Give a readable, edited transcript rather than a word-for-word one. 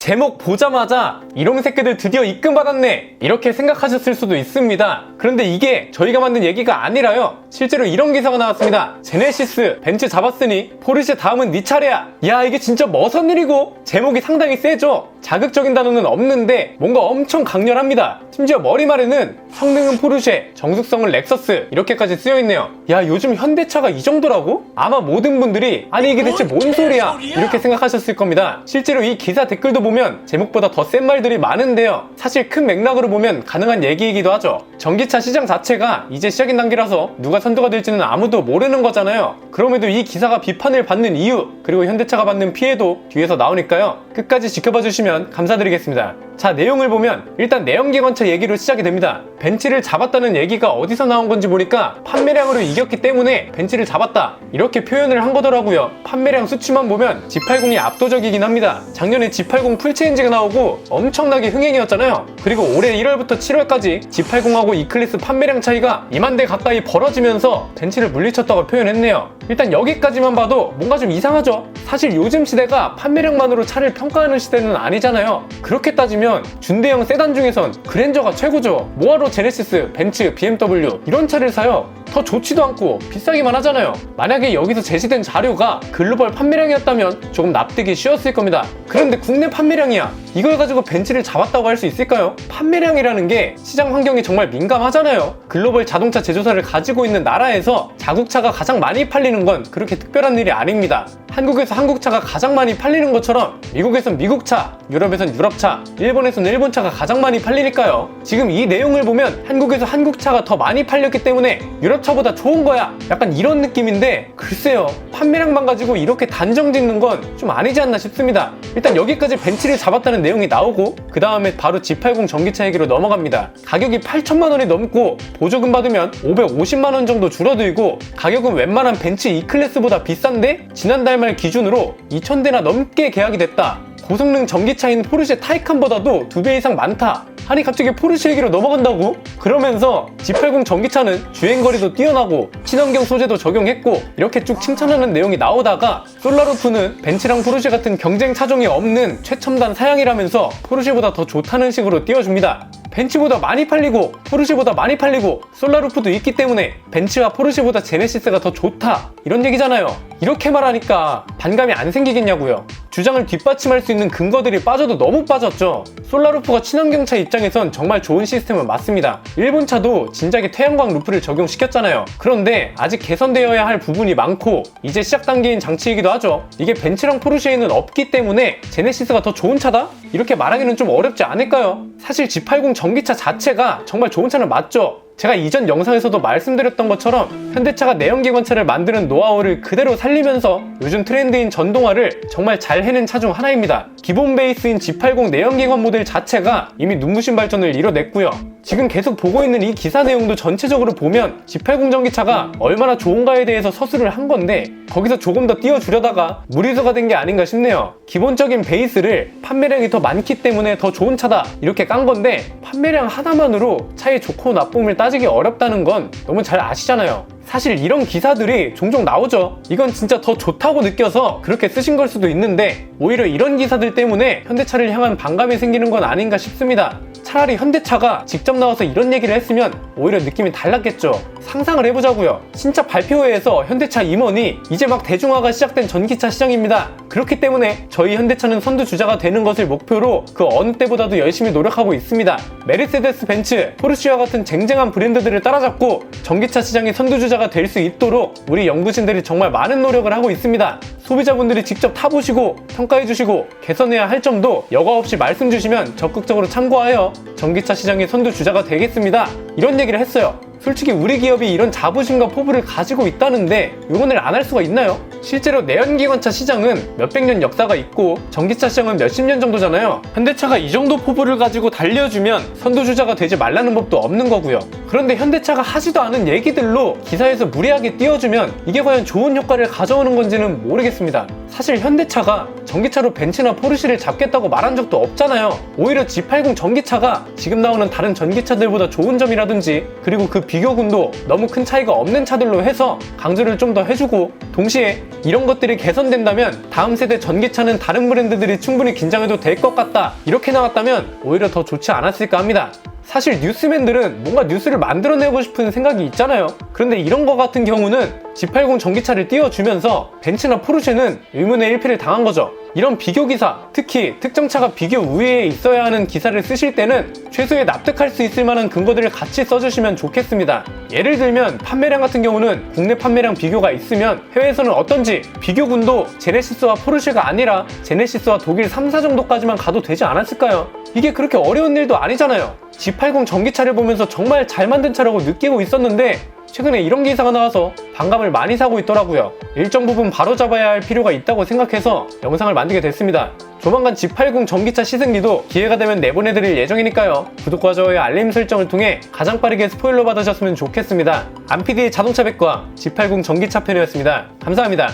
제목 보자마자 이런 새끼들 드디어 입금받았네 이렇게 생각하셨을 수도 있습니다. 그런데 이게 저희가 만든 얘기가 아니라요, 실제로 이런 기사가 나왔습니다. 제네시스 벤츠 잡았으니 포르쉐 다음은 네 차례야. 야, 이게 진짜 머선 일이고 제목이 상당히 세죠. 자극적인 단어는 없는데 뭔가 엄청 강렬합니다. 심지어 머리말에는 성능은 포르쉐, 정숙성은 렉서스 이렇게까지 쓰여있네요. 야, 요즘 현대차가 이 정도라고? 아마 모든 분들이 아니 이게 대체 뭔 소리야 이렇게 생각하셨을 겁니다. 실제로 이 기사 댓글도 보면 제목보다 더 센 말들이 많은데요, 사실 큰 맥락으로 보면 가능한 얘기이기도 하죠. 전기차 시장 자체가 이제 시작인 단계라서 누가 선두가 될지는 아무도 모르는 거잖아요. 그럼에도 이 기사가 비판을 받는 이유, 그리고 현대차가 받는 피해도 뒤에서 나오니까요, 끝까지 지켜봐 주시면 감사드리겠습니다. 자, 내용을 보면 일단 내연기관차 얘기로 시작이 됩니다. 벤츠를 잡았다는 얘기가 어디서 나온 건지 보니까 판매량으로 이겼기 때문에 벤츠를 잡았다 이렇게 표현을 한 거더라고요. 판매량 수치만 보면 G80이 압도적이긴 합니다. 작년에 G80 풀체인지가 나오고 엄청나게 흥행이었잖아요. 그리고 올해 1월부터 7월까지 G80하고 E클래스 판매량 차이가 2만 대 가까이 벌어지면서 벤츠를 물리쳤다고 표현했네요. 일단 여기까지만 봐도 뭔가 좀 이상하죠. 사실 요즘 시대가 판매량만으로 차를 평가하는 시대는 아니잖아요. 그렇게 따지면 준대형 세단 중에선 그랜저가 최고죠. 뭐하러 제네시스, 벤츠, BMW 이런 차를 사요? 더 좋지도 않고 비싸기만 하잖아요. 만약에 여기서 제시된 자료가 글로벌 판매량이었다면 조금 납득이 쉬웠을 겁니다. 그런데 국내 판매량이야. 이걸 가지고 벤츠를 잡았다고 할 수 있을까요? 판매량이라는 게 시장 환경이 정말 민감하잖아요. 글로벌 자동차 제조사를 가지고 있는 나라에서 자국차가 가장 많이 팔리는 건 그렇게 특별한 일이 아닙니다. 한국에서 한국차가 가장 많이 팔리는 것처럼 미국에선 미국차, 유럽에선 유럽차, 일본에선 일본차가 가장 많이 팔리니까요. 지금 이 내용을 보면 한국에서 한국차가 더 많이 팔렸기 때문에 유럽차보다 좋은 거야, 약간 이런 느낌인데, 글쎄요, 판매량만 가지고 이렇게 단정 짓는 건 좀 아니지 않나 싶습니다. 일단 여기까지 벤츠를 잡았다는 내용이 나오고 그 다음에 바로 G80 전기차 얘기로 넘어갑니다. 가격이 8천만 원이 넘고 보조금 받으면 550만 원 정도 줄어들고 가격은 웬만한 벤츠 E클래스보다 비싼데 지난달 말 기준으로 2,000대나 넘게 계약이 됐다. 고성능 전기차인 포르쉐 타이칸보다도 2배 이상 많다. 아니 갑자기 포르쉐 얘기로 넘어간다고? 그러면서 G80 전기차는 주행거리도 뛰어나고 친환경 소재도 적용했고 이렇게 쭉 칭찬하는 내용이 나오다가 솔라루프는 벤츠랑 포르쉐 같은 경쟁 차종이 없는 최첨단 사양이라면서 포르쉐보다 더 좋다는 식으로 띄워줍니다. 벤츠보다 많이 팔리고 포르쉐보다 많이 팔리고 솔라루프도 있기 때문에 벤츠와 포르쉐보다 제네시스가 더 좋다 이런 얘기잖아요. 이렇게 말하니까 반감이 안 생기겠냐고요. 주장을 뒷받침할 수 있는 근거들이 빠져도 너무 빠졌죠. 솔라루프가 친환경차 입장에선 정말 좋은 시스템은 맞습니다. 일본 차도 진작에 태양광 루프를 적용시켰잖아요. 그런데 아직 개선되어야 할 부분이 많고 이제 시작 단계인 장치이기도 하죠. 이게 벤츠랑 포르쉐에는 없기 때문에 제네시스가 더 좋은 차다? 이렇게 말하기는 좀 어렵지 않을까요? 사실 G80 전기차 자체가 정말 좋은 차는 맞죠. 제가 이전 영상에서도 말씀드렸던 것처럼 현대차가 내연기관차를 만드는 노하우를 그대로 살리면서 요즘 트렌드인 전동화를 정말 잘 해낸 차 중 하나입니다. 기본 베이스인 G80 내연기관 모델 자체가 이미 눈부신 발전을 이뤄냈고요. 지금 계속 보고 있는 이 기사 내용도 전체적으로 보면 G80 전기차가 얼마나 좋은가에 대해서 서술을 한 건데 거기서 조금 더 띄워주려다가 무리수가 된 게 아닌가 싶네요. 기본적인 베이스를 판매량이 더 많기 때문에 더 좋은 차다 이렇게 깐 건데 판매량 하나만으로 차의 좋고 나쁨을 따지기 어렵다는 건 너무 잘 아시잖아요. 사실 이런 기사들이 종종 나오죠. 이건 진짜 더 좋다고 느껴서 그렇게 쓰신 걸 수도 있는데 오히려 이런 기사들 때문에 현대차를 향한 반감이 생기는 건 아닌가 싶습니다. 차라리 현대차가 직접 나와서 이런 얘기를 했으면 오히려 느낌이 달랐겠죠. 상상을 해보자고요. 신차 발표회에서 현대차 임원이 이제 막 대중화가 시작된 전기차 시장입니다. 그렇기 때문에 저희 현대차는 선두주자가 되는 것을 목표로 그 어느 때보다도 열심히 노력하고 있습니다. 메르세데스 벤츠, 포르쉐와 같은 쟁쟁한 브랜드들을 따라잡고 전기차 시장의 선두주자가 될 수 있도록 우리 연구진들이 정말 많은 노력을 하고 있습니다. 소비자분들이 직접 타보시고 평가해주시고 개선해야 할 점도 여과 없이 말씀 주시면 적극적으로 참고하여 전기차 시장의 선두주자가 되겠습니다. 이런 얘기를 했어요. 솔직히 우리 기업이 이런 자부심과 포부를 가지고 있다는데 응원을 안 할 수가 있나요? 실제로 내연기관차 시장은 몇백 년 역사가 있고 전기차 시장은 몇십 년 정도잖아요. 현대차가 이 정도 포부를 가지고 달려주면 선두주자가 되지 말라는 법도 없는 거고요. 그런데 현대차가 하지도 않은 얘기들로 기사에서 무리하게 띄워주면 이게 과연 좋은 효과를 가져오는 건지는 모르겠습니다. 사실 현대차가 전기차로 벤츠나 포르쉐를 잡겠다고 말한 적도 없잖아요. 오히려 G80 전기차가 지금 나오는 다른 전기차들보다 좋은 점이라든지, 그리고 그 비교군도 너무 큰 차이가 없는 차들로 해서 강조를 좀 더 해주고, 동시에 이런 것들이 개선된다면 다음 세대 전기차는 다른 브랜드들이 충분히 긴장해도 될 것 같다, 이렇게 나왔다면 오히려 더 좋지 않았을까 합니다. 사실 뉴스맨들은 뭔가 뉴스를 만들어내고 싶은 생각이 있잖아요. 그런데 이런 거 같은 경우는 G80 전기차를 띄워주면서 벤츠나 포르쉐는 의문의 일피를 당한 거죠. 이런 비교 기사, 특히 특정 차가 비교 우위에 있어야 하는 기사를 쓰실 때는 최소의 납득할 수 있을 만한 근거들을 같이 써주시면 좋겠습니다. 예를 들면 판매량 같은 경우는 국내 판매량 비교가 있으면 해외에서는 어떤지, 비교군도 제네시스와 포르쉐가 아니라 제네시스와 독일 3사 정도까지만 가도 되지 않았을까요? 이게 그렇게 어려운 일도 아니잖아요. G80 전기차를 보면서 정말 잘 만든 차라고 느끼고 있었는데 최근에 이런 기사가 나와서 반감을 많이 사고 있더라고요. 일정 부분 바로잡아야 할 필요가 있다고 생각해서 영상을 만들게 됐습니다. 조만간 G80 전기차 시승기도 기회가 되면 내보내드릴 예정이니까요. 구독과 좋아요, 알림 설정을 통해 가장 빠르게 스포일러 받으셨으면 좋겠습니다. 안PD의 자동차 백과 G80 전기차 편이었습니다. 감사합니다.